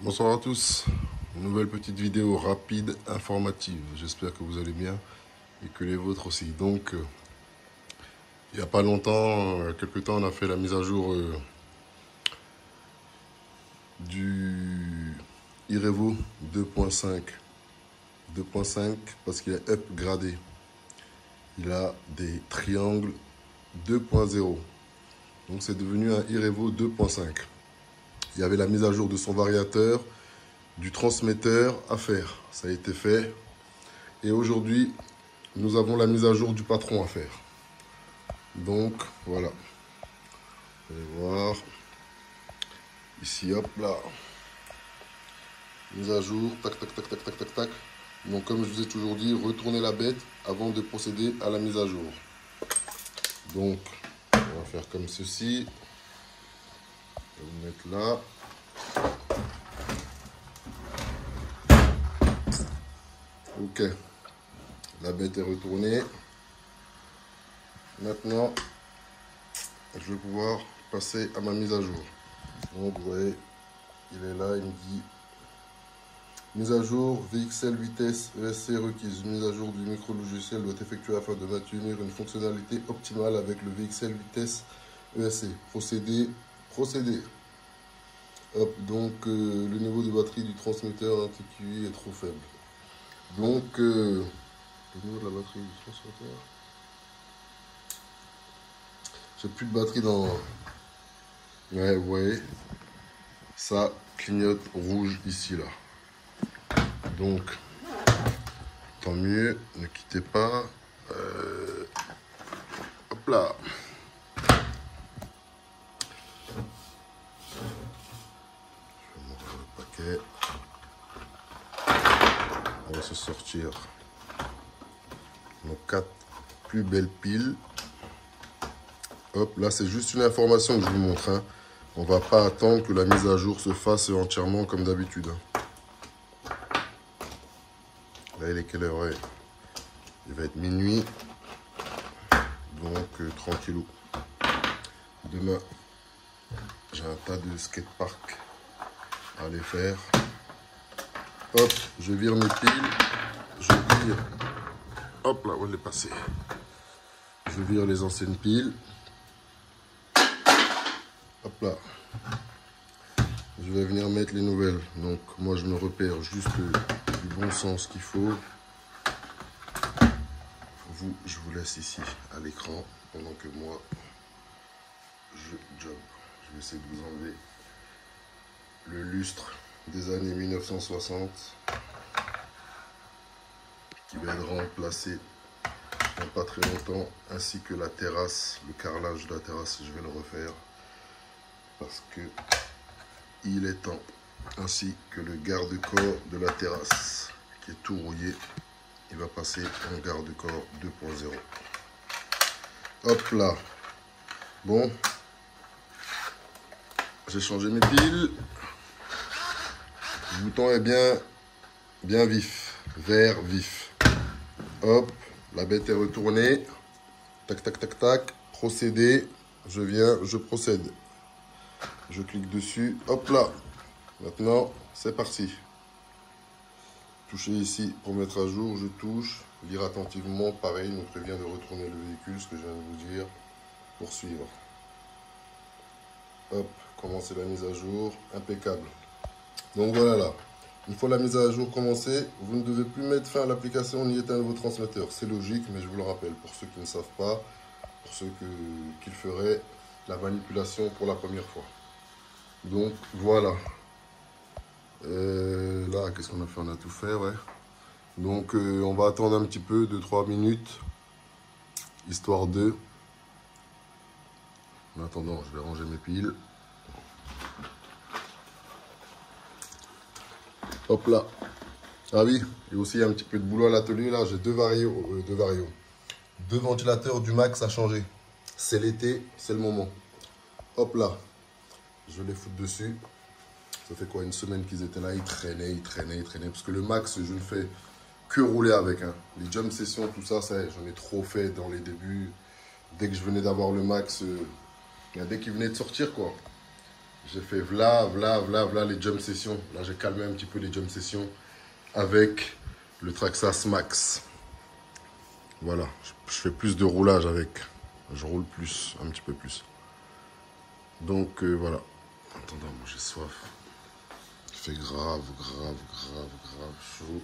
Bonsoir à tous, une nouvelle petite vidéo rapide, informative. J'espère que vous allez bien et que les vôtres aussi. Donc, il n'y a pas longtemps, quelques temps, on a fait la mise à jour du Irevo 2.5. 2.5 parce qu'il est upgradé. Il a des triangles 2.0. Donc c'est devenu un Irevo 2.5. Il y avait la mise à jour de son variateur, du transmetteur à faire. Ça a été fait. Et aujourd'hui, nous avons la mise à jour du patron à faire. Donc, voilà. Vous allez voir. Ici, hop là. Mise à jour. Tac, tac, tac, tac, tac, tac, tac. Donc, comme je vous ai toujours dit, retournez la bête avant de procéder à la mise à jour. Donc, on va faire comme ceci. Je vais vous mettre là. Ok. La bête est retournée. Maintenant, je vais pouvoir passer à ma mise à jour. Donc, vous voyez, il est là, il me dit mise à jour, VXL vitesse ESC requise. Mise à jour du micro-logiciel doit être effectuée afin de maintenir une fonctionnalité optimale avec le VXL vitesse ESC. Procéder. Hop, donc le niveau de batterie du transmetteur TQI est trop faible. Donc, le niveau de la batterie du transmetteur. J'ai plus de batterie dans. Ouais, vous voyez, ça clignote rouge ici, là. Donc, tant mieux, ne quittez pas. Hop là. Je vais montrer le paquet. On va se sortir nos 4 plus belles piles. Hop, là c'est juste une information que je vous montre. Hein. On va pas attendre que la mise à jour se fasse entièrement comme d'habitude. Hein. Là il est quelle heure? Ouais. Il va être minuit. Donc tranquillou. Demain, j'ai un tas de skatepark à aller faire. Hop, je vire mes piles. Je vire. Hop là, où elle est passée. Je vire les anciennes piles. Hop là. Je vais venir mettre les nouvelles. Donc moi je me repère juste du bon sens qu'il faut. Vous, je vous laisse ici à l'écran pendant que moi je job. Je vais essayer de vous enlever le lustre des années 1960 qui va être remplacé dans pas très longtemps, ainsi que la terrasse, le carrelage de la terrasse, je vais le refaire parce que il est temps, ainsi que le garde-corps de la terrasse qui est tout rouillé, il va passer en garde-corps 2.0. Hop là. Bon, j'ai changé mes piles. Le bouton est bien vif, vert vif. Hop, la bête est retournée. Tac, tac, tac, tac. Procéder. Je viens, je procède. Je clique dessus. Hop là. Maintenant, c'est parti. Toucher ici pour mettre à jour. Je touche. Lire attentivement. Pareil, il nous prévient de retourner le véhicule, ce que je viens de vous dire. Poursuivre. Hop, commencer la mise à jour. Impeccable. Donc voilà là. Une fois la mise à jour commencée, vous ne devez plus mettre fin à l'application ni éteindre vos transmetteurs. C'est logique, mais je vous le rappelle, pour ceux qui ne savent pas, pour ceux qui le feraient, la manipulation pour la première fois. Donc voilà. Là, qu'est-ce qu'on a fait? On a tout fait, ouais. Donc on va attendre un petit peu, 2-3 minutes, histoire de... En attendant, je vais ranger mes piles. Hop là. Ah oui, et aussi il y a un petit peu de boulot à l'atelier là. J'ai deux varios. Deux ventilateurs du max à changer. C'est l'été, c'est le moment. Hop là. Je vais les foutre dessus. Ça fait quoi, une semaine qu'ils étaient là, ils traînaient. Parce que le max, je ne fais que rouler avec. Hein. Les jump sessions, tout ça, j'en ai trop fait dans les débuts. Dès que je venais d'avoir le max, dès qu'il venait de sortir quoi. J'ai fait les jump sessions. Là, j'ai calmé un petit peu les jump sessions avec le Traxxas Max. Voilà, je fais plus de roulage avec. Je roule plus, un petit peu plus. Donc voilà. Attendez, moi j'ai soif. Il fait grave chaud.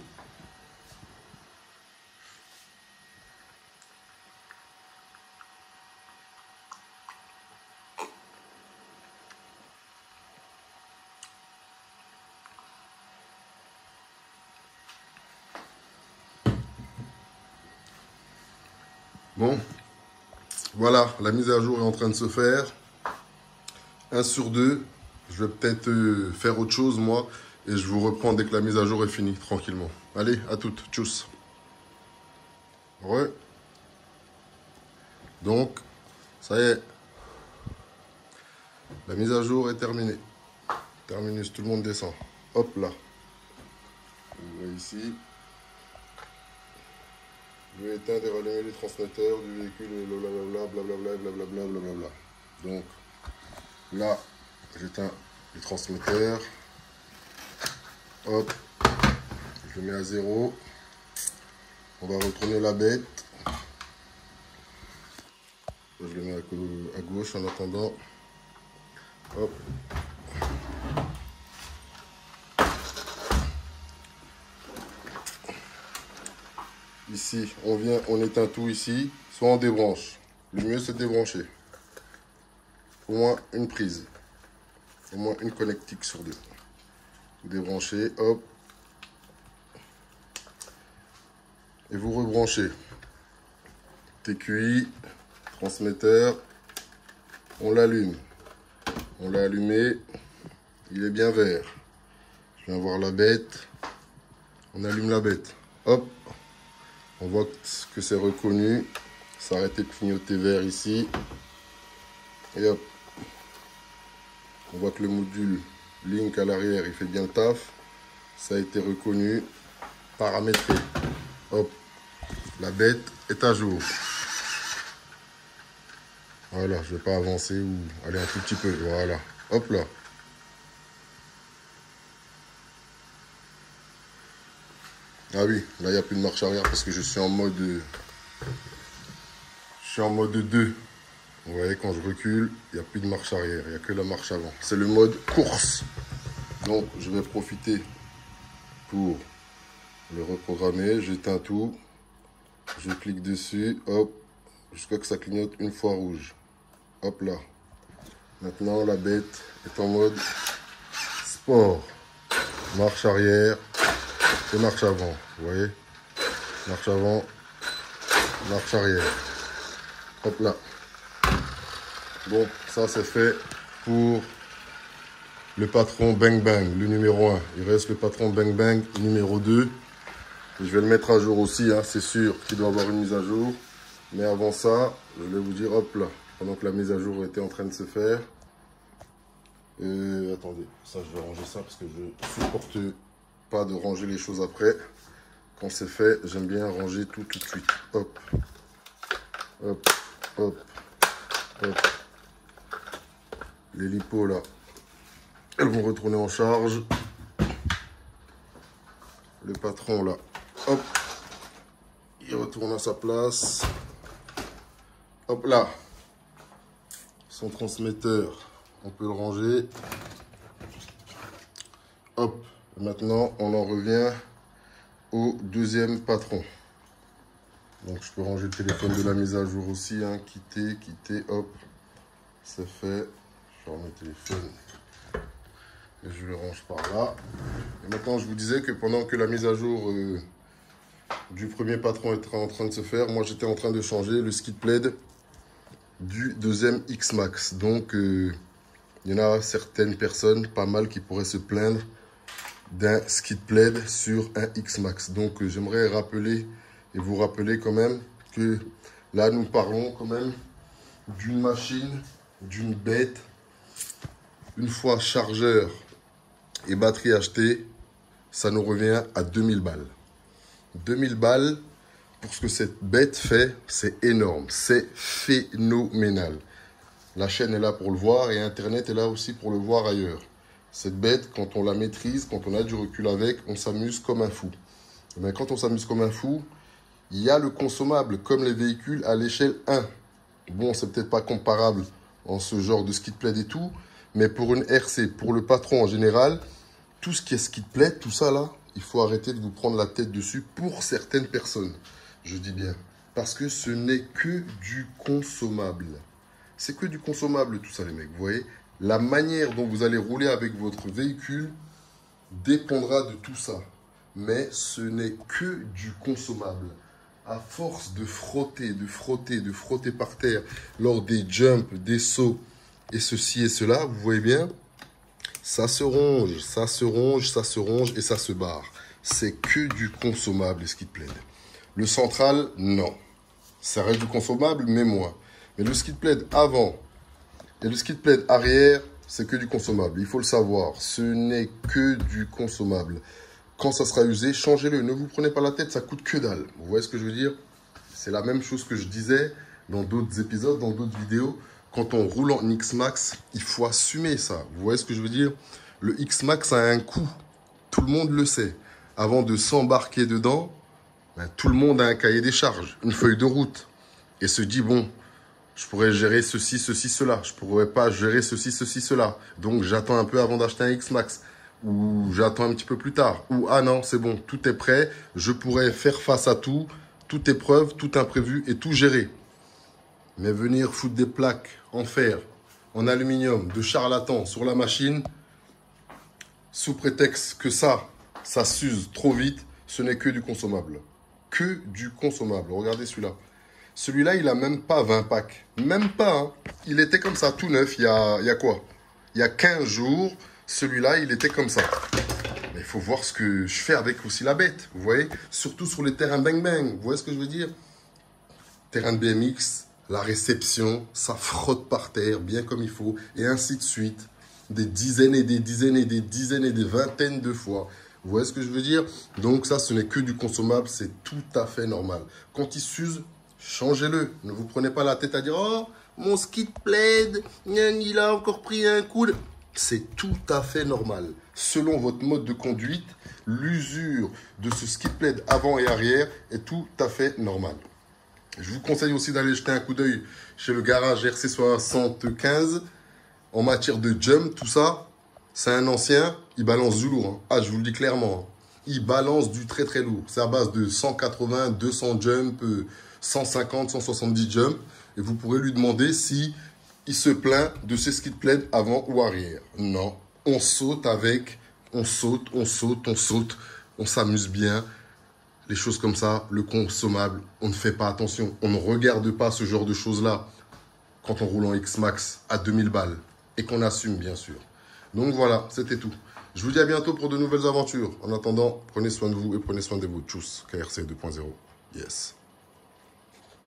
Bon, voilà, la mise à jour est en train de se faire. 1 sur 2. Je vais peut-être faire autre chose, moi. Et je vous reprends dès que la mise à jour est finie, tranquillement. Allez, à toutes. Tchuss. Ouais. Donc, ça y est. La mise à jour est terminée. Terminus, tout le monde descend. Hop là. Vous voyez ici. Je vais éteindre et rallumer les transmetteurs du véhicule, blablabla. Donc, là, j'éteins les transmetteurs. Hop. Je le mets à 0. On va retourner la bête. Je le mets à gauche en attendant. Hop. Ici, on vient, on éteint tout ici, soit on débranche. Le mieux, c'est de débrancher. Au moins une prise. Au moins une connectique sur 2. Vous débranchez, hop. Et vous rebranchez. TQI, transmetteur. On l'allume. On l'a allumé. Il est bien vert. Je viens voir la bête. On allume la bête. Hop. On voit que c'est reconnu. Ça a arrêté de clignoter vert ici. Et hop. On voit que le module Link à l'arrière, il fait bien le taf. Ça a été reconnu, paramétré. Hop. La bête est à jour. Voilà, je ne vais pas avancer ou aller un tout petit peu. Voilà. Hop là. Ah oui, là il n'y a plus de marche arrière parce que je suis en mode 2. Vous voyez, quand je recule, il n'y a plus de marche arrière, il n'y a que la marche avant. C'est le mode course. Donc je vais profiter pour le reprogrammer. J'éteins tout. Je clique dessus, hop, jusqu'à ce que ça clignote une fois rouge. Hop là. Maintenant la bête est en mode sport. Marche arrière et marche avant. Vous voyez? Marche avant, marche arrière. Hop là. Bon, ça c'est fait pour le patron Bang Bang, le numéro 1. Il reste le patron Bang Bang numéro 2. Et je vais le mettre à jour aussi, hein. C'est sûr qu'il doit avoir une mise à jour. Mais avant ça, je vais vous dire, hop là, pendant que la mise à jour était en train de se faire. Attendez, ça je vais ranger ça parce que je ne supporte pas de ranger les choses après. Quand c'est fait, j'aime bien ranger tout de suite. Hop, hop, hop, hop. Les lipos là, elles vont retourner en charge. Le patron là, hop, il retourne à sa place. Hop là, son transmetteur, on peut le ranger. Hop, maintenant on en revient au deuxième patron. Donc je peux ranger le téléphone de la mise à jour aussi, hein. Quitter, hop, c'est fait. Je ferme le téléphone et je le range par là. Et maintenant je vous disais que pendant que la mise à jour du premier patron était en train de se faire, moi j'étais en train de changer le skid plate du deuxième X-Max. Donc il y en a certaines personnes, pas mal, qui pourraient se plaindre d'un skid plate sur un X-Max. Donc j'aimerais rappeler et vous rappeler quand même que là nous parlons quand même d'une machine, d'une bête. Une fois chargeur et batterie achetée, ça nous revient à 2000 balles. 2000 balles pour ce que cette bête fait, c'est énorme, c'est phénoménal. La chaîne est là pour le voir et Internet est là aussi pour le voir ailleurs. Cette bête, quand on la maîtrise, quand on a du recul avec, on s'amuse comme un fou. Mais quand on s'amuse comme un fou, il y a le consommable comme les véhicules à l'échelle 1. Bon, c'est peut-être pas comparable en ce genre de ski de plaid et tout, mais pour une RC, pour le patron en général, tout ce qui est ski de plaid, tout ça là, il faut arrêter de vous prendre la tête dessus pour certaines personnes. Je dis bien. Parce que ce n'est que du consommable. C'est que du consommable tout ça les mecs, vous voyez. La manière dont vous allez rouler avec votre véhicule dépendra de tout ça. Mais ce n'est que du consommable. À force de frotter, de frotter, de frotter par terre lors des jumps, des sauts et ceci et cela, vous voyez bien, ça se ronge, ça se ronge, ça se ronge et ça se barre. C'est que du consommable, les ski de plaid. Le central, non. Ça reste du consommable, mais moins. Mais le ski de plaid avant et le ski de plaid arrière, c'est que du consommable. Il faut le savoir, ce n'est que du consommable. Quand ça sera usé, changez-le. Ne vous prenez pas la tête, ça coûte que dalle. Vous voyez ce que je veux dire? C'est la même chose que je disais dans d'autres épisodes, dans d'autres vidéos. Quand on roule en X-Max, il faut assumer ça. Vous voyez ce que je veux dire? Le X-Max a un coût. Tout le monde le sait. Avant de s'embarquer dedans, ben, tout le monde a un cahier des charges, une feuille de route. Et se dit, bon, je pourrais gérer ceci, ceci, cela. Je ne pourrais pas gérer ceci, ceci, cela. Donc, j'attends un peu avant d'acheter un X-Max. Ou j'attends un petit peu plus tard. Ou, ah non, c'est bon, tout est prêt. Je pourrais faire face à tout, toute épreuve, tout imprévu et tout gérer. Mais venir foutre des plaques en fer, en aluminium, de charlatan sur la machine, sous prétexte que ça s'use trop vite, ce n'est que du consommable. Que du consommable. Regardez celui-là. Celui-là, il n'a même pas 20 packs. Même pas. Hein. Il était comme ça, tout neuf, il y a quoi? Il y a 15 jours, celui-là, il était comme ça. Mais il faut voir ce que je fais avec aussi la bête, vous voyez? Surtout sur les terrains bang-bang, vous voyez ce que je veux dire? Terrain de BMX, la réception, ça frotte par terre, bien comme il faut, et ainsi de suite. Des dizaines et des dizaines et des dizaines et des vingtaines de fois. Vous voyez ce que je veux dire? Donc ça, ce n'est que du consommable, c'est tout à fait normal. Quand il s'use, changez-le. Ne vous prenez pas la tête à dire « Oh, mon ski de plaid, il a encore pris un coup de... » C'est tout à fait normal. Selon votre mode de conduite, l'usure de ce ski de plaid avant et arrière est tout à fait normal. Je vous conseille aussi d'aller jeter un coup d'œil chez le garage RC75. En matière de jump, tout ça, c'est un ancien, il balance du lourd. Hein. Ah, je vous le dis clairement. Hein. Il balance du très très lourd. C'est à base de 180, 200 jump, 150, 170 jump. Et vous pourrez lui demander si il se plaint de ses ski de plaid avant ou arrière. Non, on saute avec, on saute, on saute, on saute, on s'amuse bien. Les choses comme ça, le consommable, on ne fait pas attention. On ne regarde pas ce genre de choses-là quand on roule en X-Max à 2000 balles. Et qu'on assume, bien sûr. Donc voilà, c'était tout. Je vous dis à bientôt pour de nouvelles aventures. En attendant, prenez soin de vous et prenez soin de vous. Tchuss, KRC 2.0. Yes.